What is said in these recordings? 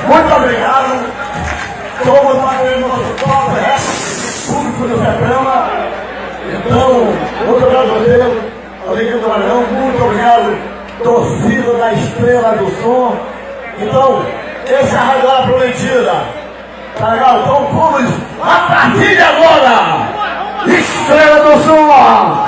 Muito obrigado. Vamos para o nosso top, público do programa. Então, muito obrigado a Deus, alegria do Maranhão, muito obrigado, torcida da Estrela do Som. Então, essa é a Rádio Prometida. Tá legal? Então vamos a partir de agora! Estrela do Som!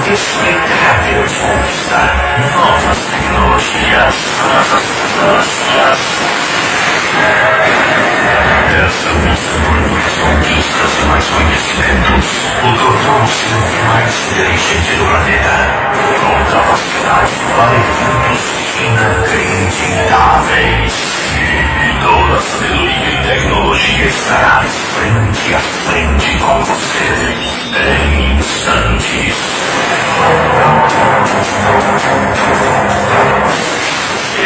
Explicável de conquistar novas tecnologias. Essa busca por conquistas e mais conhecimentos o tornou-se o mais inteligente do planeta, com capacidade para eventos inacreditáveis. E toda a sabedoria e tecnologia estará frente a frente com você em instantes. E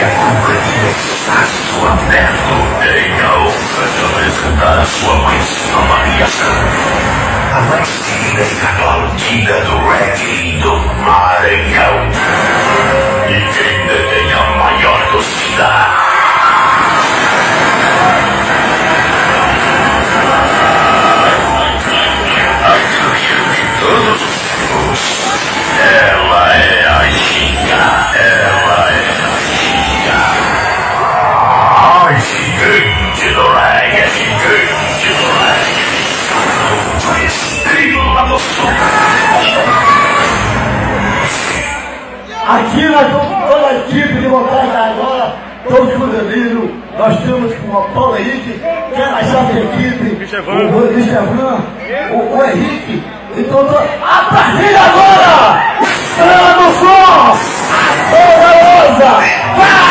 a companhia está a seu aberto. Tenha a honra de apresentar a sua mais nova criação, a mais querida e aplaudida do reggae do Maranhão, e quem detém a maior torcida. Todos os tempos, ela é a Giga, ela é a Giga, a gigante do reggae, a gigante do reggae, a estrela do som. Aqui nós estamos toda a equipe de montagem agora, todos com delírio. Nós temos o Paulo Henrique, que é a chefe da equipe, o Luiz o Henrique. Então, a partir de agora, Estrela do Som, poderosa, vai!